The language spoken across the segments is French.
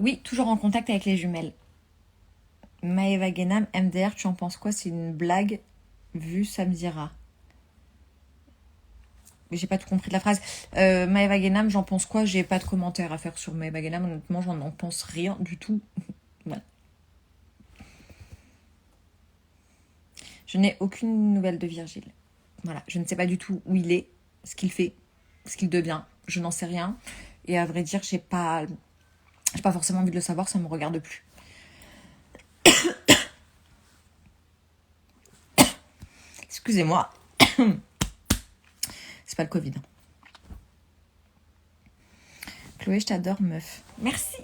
Oui, toujours en contact avec les jumelles. Maëva Guénam, MDR, tu en penses quoi? C'est une blague vue Samzira. J'ai pas tout compris de la phrase. Maëva Guénam, j'en pense quoi? J'ai pas de commentaire à faire sur Maëva Guénam. Honnêtement, j'en en pense rien du tout. Voilà. Je n'ai aucune nouvelle de Virgile. Voilà, je ne sais pas du tout où il est, ce qu'il fait, ce qu'il devient. Je n'en sais rien. Et à vrai dire, j'ai pas forcément envie de le savoir, ça me regarde plus. Excusez-moi. C'est pas le Covid. Chloé, je t'adore, meuf. Merci.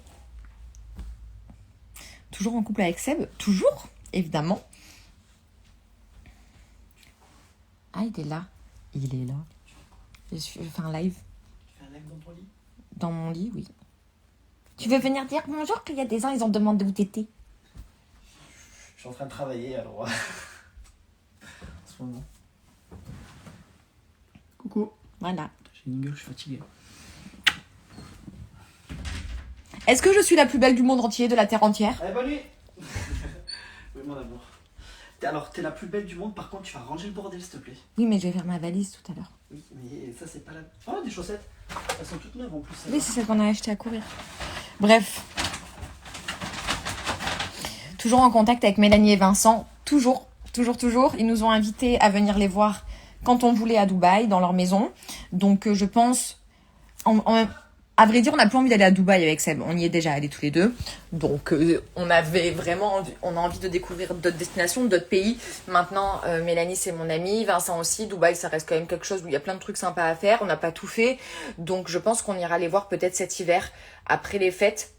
Toujours en couple avec Seb? Toujours, évidemment. Ah, il est là. Il est là. Je fais un live. Tu fais un live dans ton lit? Dans mon lit, oui. Tu veux venir dire bonjour qu'il y a des gens, ils ont demandé où t'étais? Je suis en train de travailler, alors... en ce moment. Coucou. Voilà. J'ai une gueule, je suis fatiguée. Est-ce que je suis la plus belle du monde entier, de la terre entière? Allez, bonne nuit. Oui, mon amour. Alors, t'es la plus belle du monde, par contre, tu vas ranger le bordel, s'il te plaît. Oui, mais je vais faire ma valise tout à l'heure. Oui, mais ça, c'est pas la... Oh, des chaussettes. Elles sont toutes neuves, en plus. Oui, c'est celle qu'on a achetée à courir. Bref. Toujours en contact avec Mélanie et Vincent. Toujours. Ils nous ont invités à venir les voir quand on voulait à Dubaï, dans leur maison. Donc, je pense... À vrai dire, on n'a plus envie d'aller à Dubaï avec Seb. On y est déjà allés tous les deux. Donc, on avait vraiment... On a envie de découvrir d'autres destinations, d'autres pays. Maintenant, Mélanie, c'est mon amie. Vincent aussi. Dubaï, ça reste quand même quelque chose où il y a plein de trucs sympas à faire. On n'a pas tout fait. Donc, je pense qu'on ira les voir peut-être cet hiver, après les fêtes.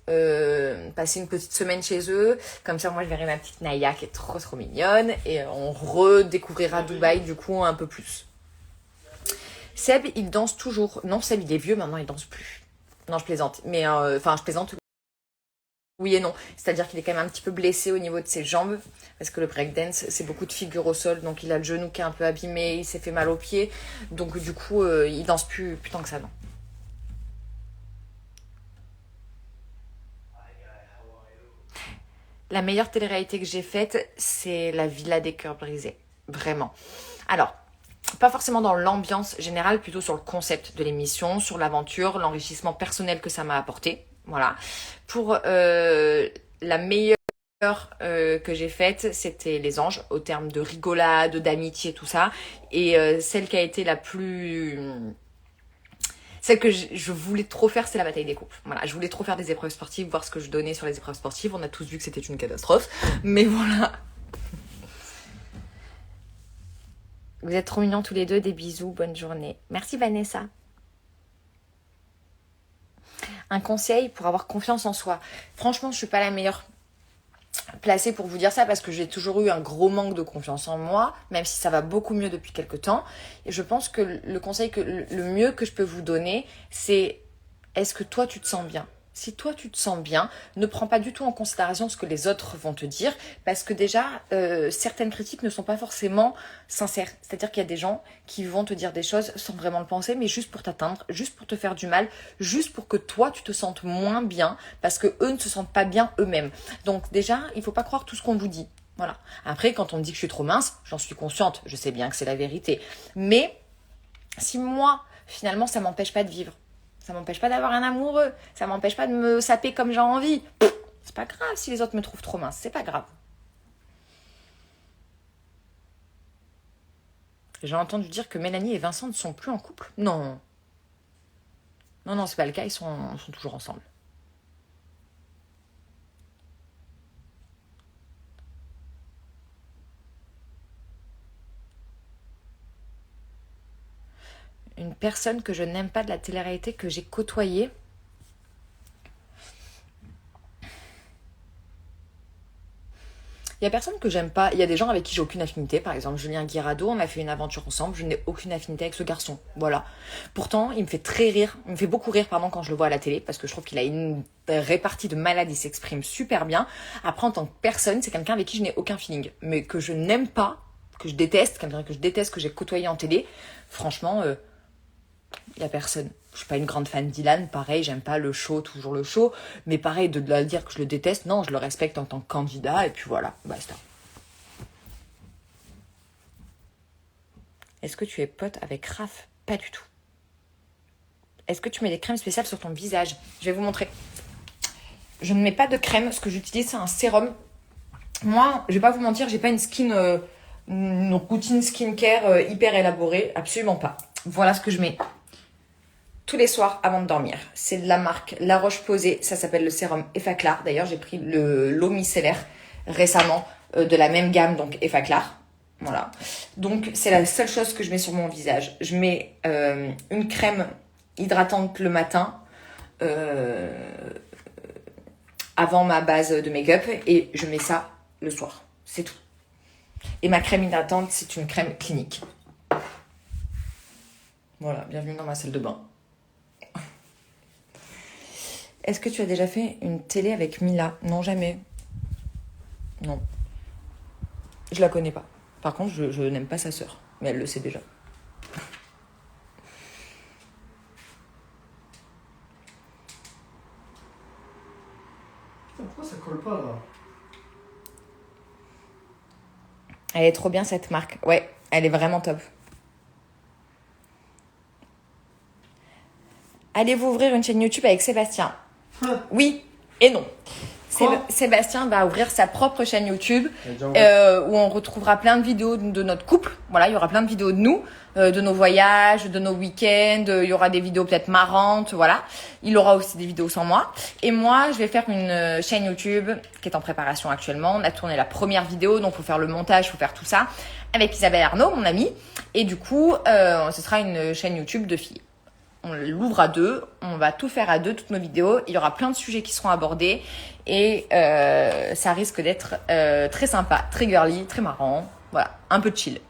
Passer une petite semaine chez eux. Comme ça, moi, je verrai ma petite Naya qui est trop, trop mignonne. Et on redécouvrira Dubaï, du coup, un peu plus. Seb, il danse toujours. Non, Seb, il est vieux. Maintenant, il danse plus. Non, je plaisante. Mais, je plaisante. Oui et non. C'est-à-dire qu'il est quand même un petit peu blessé au niveau de ses jambes. Parce que le breakdance, c'est beaucoup de figure au sol. Donc, il a le genou qui est un peu abîmé. Il s'est fait mal aux pieds. Donc, du coup, il danse plus tant que ça, non. La meilleure télé-réalité que j'ai faite, c'est La Villa des Cœurs Brisés. Vraiment. Alors, pas forcément dans l'ambiance générale, plutôt sur le concept de l'émission, sur l'aventure, l'enrichissement personnel que ça m'a apporté. Voilà. Pour la meilleure que j'ai faite, c'était Les Anges, au terme de rigolade, d'amitié, tout ça. Et celle qui a été la plus... Celle que je voulais trop faire, c'est la bataille des couples. Voilà, je voulais trop faire des épreuves sportives, voir ce que je donnais sur les épreuves sportives. On a tous vu que c'était une catastrophe. Mais voilà. Vous êtes trop mignons tous les deux, des bisous, bonne journée. Merci Vanessa. Un conseil pour avoir confiance en soi. Franchement, je suis pas la meilleure placée pour vous dire ça parce que j'ai toujours eu un gros manque de confiance en moi, même si ça va beaucoup mieux depuis quelques temps. Et je pense que le conseil le mieux que je peux vous donner, c'est est-ce que toi tu te sens bien ? Si toi tu te sens bien, ne prends pas du tout en considération ce que les autres vont te dire, parce que déjà, certaines critiques ne sont pas forcément sincères. C'est-à-dire qu'il y a des gens qui vont te dire des choses sans vraiment le penser, mais juste pour t'atteindre, juste pour te faire du mal, juste pour que toi tu te sentes moins bien, parce que eux ne se sentent pas bien eux-mêmes. Donc déjà, il faut pas croire tout ce qu'on vous dit. Voilà. Après, quand on me dit que je suis trop mince, j'en suis consciente, je sais bien que c'est la vérité. Mais si moi, finalement, ça m'empêche pas de vivre, ça m'empêche pas d'avoir un amoureux, ça m'empêche pas de me saper comme j'ai envie, c'est pas grave si les autres me trouvent trop mince, c'est pas grave. J'ai entendu dire que Mélanie et Vincent ne sont plus en couple. Non. Non, c'est pas le cas, ils sont toujours ensemble. Une personne que je n'aime pas de la télé-réalité que j'ai côtoyée. Il y a personne que j'aime pas. Il y a des gens avec qui j'ai aucune affinité. Par exemple, Julien Guirado, on a fait une aventure ensemble. Je n'ai aucune affinité avec ce garçon. Voilà. Pourtant, il me fait très rire. Il me fait beaucoup rire, pardon, quand je le vois à la télé, parce que je trouve qu'il a une répartie de malade. Il s'exprime super bien. Après, en tant que personne, c'est quelqu'un avec qui je n'ai aucun feeling, mais que je n'aime pas, que je déteste, quelqu'un que je déteste, que j'ai côtoyé en télé. Franchement, il y a personne. Je suis pas une grande fan d'Ilan, pareil, j'aime pas le show, toujours le show. Mais pareil, de le dire que je le déteste, non, je le respecte en tant que candidat, et puis voilà, basta. Est-ce que tu es pote avec Raph? Pas du tout. Est-ce que tu mets des crèmes spéciales sur ton visage? Je vais vous montrer. Je ne mets pas de crème, ce que j'utilise c'est un sérum. Moi, je vais pas vous mentir, j'ai pas une routine skincare hyper élaborée, absolument pas. Voilà ce que je mets tous les soirs avant de dormir. C'est de la marque La Roche-Posay, ça s'appelle le sérum Effaclar. D'ailleurs, j'ai pris l'eau micellaire récemment de la même gamme, donc Effaclar. Voilà. Donc, c'est la seule chose que je mets sur mon visage. Je mets une crème hydratante le matin avant ma base de make-up et je mets ça le soir. C'est tout. Et ma crème hydratante, c'est une crème clinique. Voilà, bienvenue dans ma salle de bain. Est-ce que tu as déjà fait une télé avec Mila? Non, jamais. Non. Je la connais pas. Par contre, je n'aime pas sa sœur. Mais elle le sait déjà. Putain, pourquoi ça colle pas là? Elle est trop bien cette marque. Ouais, elle est vraiment top. Allez-vous ouvrir une chaîne YouTube avec Sébastien? Oui et non. Sébastien va ouvrir sa propre chaîne YouTube où on retrouvera plein de vidéos de notre couple. Voilà, il y aura plein de vidéos de nous, de nos voyages, de nos week-ends. Il y aura des vidéos peut-être marrantes, voilà. Il aura aussi des vidéos sans moi. Et moi, je vais faire une chaîne YouTube qui est en préparation actuellement. On a tourné la première vidéo, donc faut faire le montage, faut faire tout ça avec Isabelle Arnaud, mon amie. Et du coup, ce sera une chaîne YouTube de filles. On l'ouvre à deux, on va tout faire à deux, toutes nos vidéos. Il y aura plein de sujets qui seront abordés et ça risque d'être très sympa, très girly, très marrant. Voilà, un peu chill.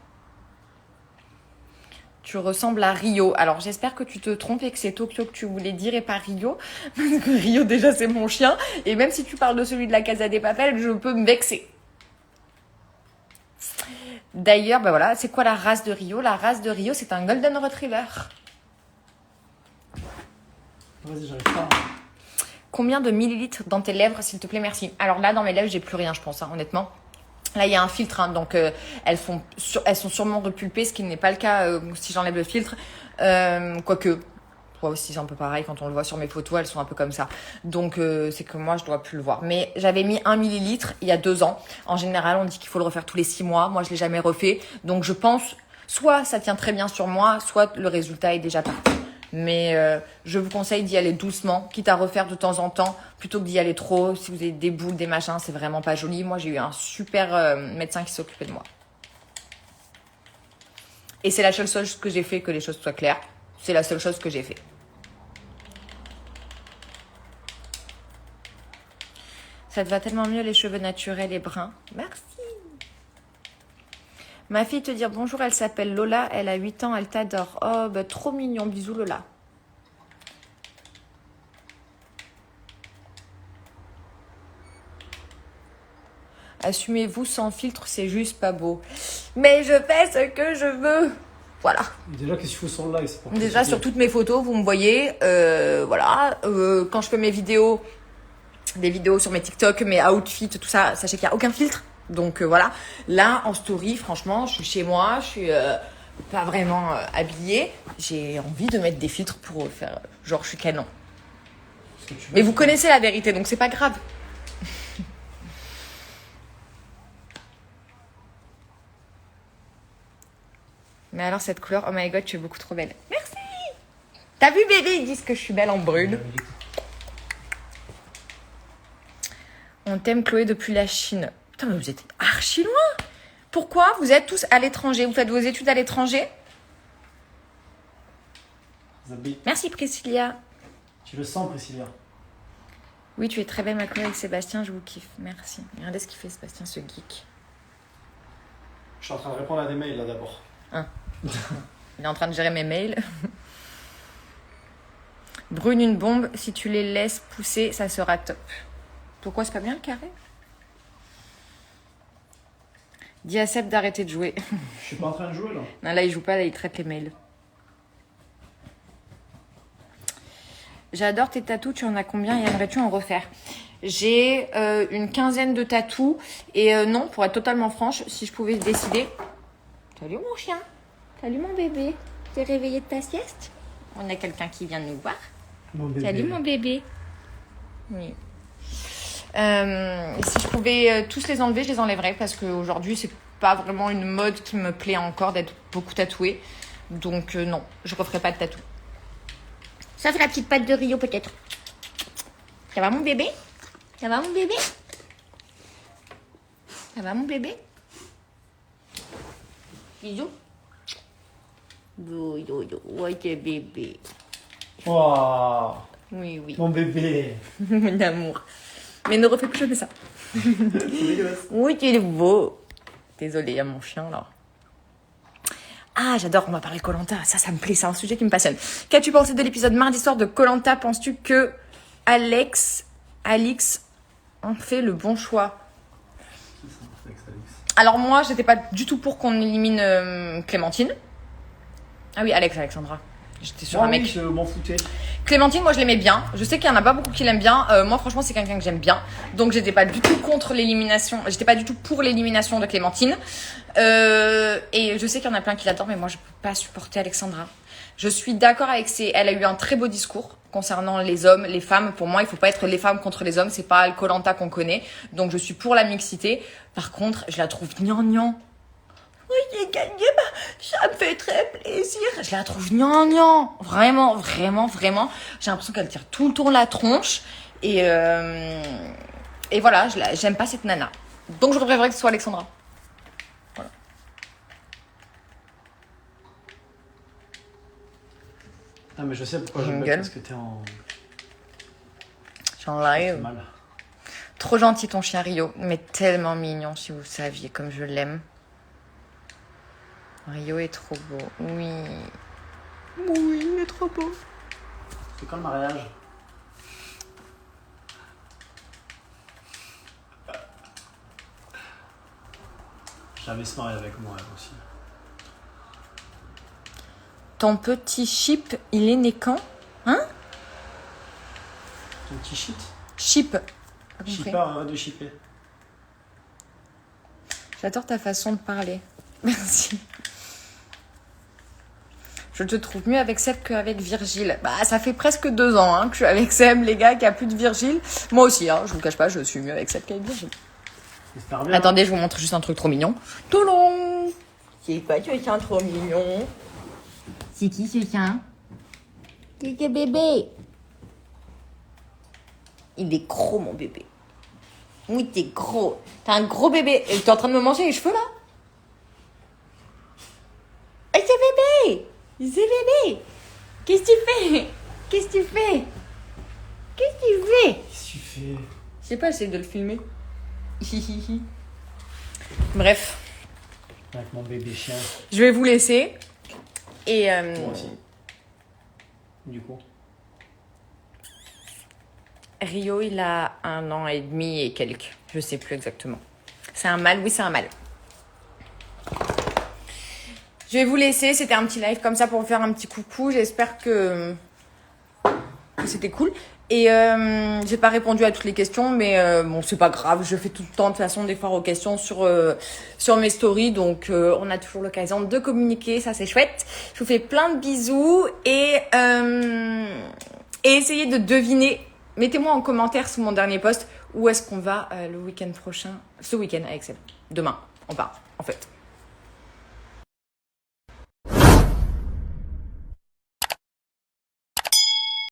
Tu ressembles à Rio. Alors j'espère que tu te trompes et que c'est Tokyo que tu voulais dire et pas Rio. Parce que Rio déjà c'est mon chien. Et même si tu parles de celui de la Casa des Papel, je peux me vexer. D'ailleurs, bah voilà, c'est quoi la race de Rio? La race de Rio, c'est un Golden Retriever. Vas-y, j'arrive pas. Combien de millilitres dans tes lèvres, s'il te plaît? Merci. Alors là, dans mes lèvres, j'ai plus rien, je pense, hein, honnêtement. Là, il y a un filtre, hein, donc elles sont sûrement repulpées, ce qui n'est pas le cas si j'enlève le filtre. Quoique, moi aussi, c'est un peu pareil. Quand on le voit sur mes photos, elles sont un peu comme ça. Donc, c'est que moi, je dois plus le voir. Mais j'avais mis 1 millilitre il y a 2 ans. En général, on dit qu'il faut le refaire tous les 6 mois. Moi, je l'ai jamais refait. Donc, je pense, soit ça tient très bien sur moi, soit le résultat est déjà parti. Mais je vous conseille d'y aller doucement, quitte à refaire de temps en temps, plutôt que d'y aller trop. Si vous avez des boules, des machins, c'est vraiment pas joli. Moi, j'ai eu un super médecin qui s'occupait de moi. Et c'est la seule chose que j'ai fait, que les choses soient claires. C'est la seule chose que j'ai fait. Ça te va tellement mieux les cheveux naturels et bruns. Merci. Ma fille te dire bonjour, elle s'appelle Lola, elle a 8 ans, elle t'adore. Oh, bah, trop mignon, bisous Lola. Assumez-vous sans filtre, c'est juste pas beau. Mais je fais ce que je veux. Voilà. Déjà, qu'est-ce qu'il faut sur le live? Déjà, sur toutes mes photos, vous me voyez. Voilà. Quand je fais mes vidéos, des vidéos sur mes TikTok, mes outfits, tout ça, sachez qu'il n'y a aucun filtre. Donc voilà, là en story, franchement, je suis chez moi, je suis pas vraiment habillée. J'ai envie de mettre des filtres pour faire genre je suis canon. Mais vous connaissez la vérité, donc c'est pas grave. Mais alors cette couleur, oh my god, tu es beaucoup trop belle. Merci. T'as vu bébé, ils disent que je suis belle en brune. On t'aime Chloé depuis la Chine. Putain, mais vous êtes archi loin. Pourquoi vous êtes tous à l'étranger? Vous faites vos études à l'étranger? Merci Priscilla. Tu le sens, Priscilla? Oui, tu es très belle ma Chloé avec Sébastien, je vous kiffe. Merci. Regardez ce qu'il fait Sébastien, ce geek. Je suis en train de répondre à des mails là d'abord. Il est en train de gérer mes mails. Brune une bombe, si tu les laisses pousser, ça sera top. Pourquoi c'est pas bien le carré? Dis à Seb d'arrêter de jouer. Je suis pas en train de jouer là. Non, là il joue pas, là il traite les mails. J'adore tes tatous, tu en as combien et aimerais-tu en refaire? J'ai une quinzaine de tatous. Et non, pour être totalement franche, si je pouvais décider... Salut mon chien. Salut mon bébé. T'es réveillé de ta sieste? On a quelqu'un qui vient de nous voir. Mon bébé. Salut mon bébé. Oui. Si je pouvais tous les enlever, je les enlèverais parce qu'aujourd'hui, c'est pas vraiment une mode qui me plaît encore d'être beaucoup tatouée. Donc non, je referai pas de tatou. Sauf la petite patte de Rio peut-être. Ça va mon bébé? Ça va mon bébé? Ça va mon bébé? Bisous. Ouais, t'es bébé. Wow, Oui, oui. mon bébé. Mon amour. Mais ne refais plus jamais ça. C'est dégueulasse. Oui, tu es beau. Désolée, il y a mon chien là. Ah, j'adore, on va parler koh. Ça me plaît, c'est un sujet qui me passionne. Qu'as-tu pensé de l'épisode mardi soir de koh? Penses-tu que Alix ont fait le bon choix? Qui ça, Alex? Alors moi, j'étais pas du tout pour qu'on élimine Clémentine. Ah oui, Alexandra. J'étais sur un mec. Oui, je m'en foutais. Clémentine, moi je l'aimais bien. Je sais qu'il y en a pas beaucoup qui l'aiment bien. Moi, franchement, c'est quelqu'un que j'aime bien. Donc, j'étais pas du tout contre l'élimination. J'étais pas du tout pour l'élimination de Clémentine. Et je sais qu'il y en a plein qui l'adorent, mais moi, je peux pas supporter Alexandra. Je suis d'accord avec Elle a eu un très beau discours concernant les hommes, les femmes. Pour moi, il faut pas être les femmes contre les hommes. C'est pas le koh qu'on connaît. Donc, je suis pour la mixité. Par contre, je la trouve gnangnan. Oui, j'ai gagné, ça me fait très plaisir. Je la trouve gnangnan. Vraiment, vraiment, vraiment. J'ai l'impression qu'elle tire tout le tour la tronche. Et voilà, j'aime pas cette nana. Donc, je préférerais que ce soit Alexandra. Voilà. Ah, mais je sais pourquoi je Jingle. parce que t'es en. J'en T'as live. mal. Trop gentil ton chien Rio, mais tellement mignon si vous saviez comme je l'aime. Rio est trop beau, oui. Oui, il est trop beau. C'est quand le mariage? Jamais se marier avec moi, elle aussi. Ton petit chip, il est né quand? Hein? Ton petit shit? Chip. Pas compris. Shipper, arrête de shipper. J'adore ta façon de parler. Merci. Je te trouve mieux avec Seb qu'avec Virgile. Bah, ça fait presque 2 ans que je suis avec Seb, les gars, qu'il n'y a plus de Virgile. Moi aussi, je vous cache pas, je suis mieux avec Seb qu'avec Virgile. J'espère bien. Attendez, je vous montre juste un truc trop mignon. Toulon! C'est quoi ce chien trop mignon? C'est qui ce chien? C'est que bébé. Il est gros, mon bébé. Oui, t'es gros. T'as un gros bébé. Et t'es en train de me manger les cheveux, là? Et c'est bébé! C'est bébé! Qu'est-ce que tu fais? Qu'est-ce que tu fais? Qu'est-ce que tu fais? Qu'est-ce que tu fais? Je sais pas, j'essaie de le filmer. Bref, Avec mon bébé chien. je vais vous laisser. Et Moi aussi. Du coup. Rio, il a 1 an et demi et quelques. Je sais plus exactement. C'est un mâle, oui, c'est un mâle. Je vais vous laisser. C'était un petit live comme ça pour vous faire un petit coucou. J'espère que c'était cool. Et j'ai pas répondu à toutes les questions, mais bon, c'est pas grave. Je fais tout le temps de toute façon des fois aux questions sur mes stories, donc on a toujours l'occasion de communiquer. Ça, c'est chouette. Je vous fais plein de bisous et essayez de deviner. Mettez-moi en commentaire sous mon dernier post où est-ce qu'on va le week-end prochain. Ce week-end avec Seb. Demain, on part en fait.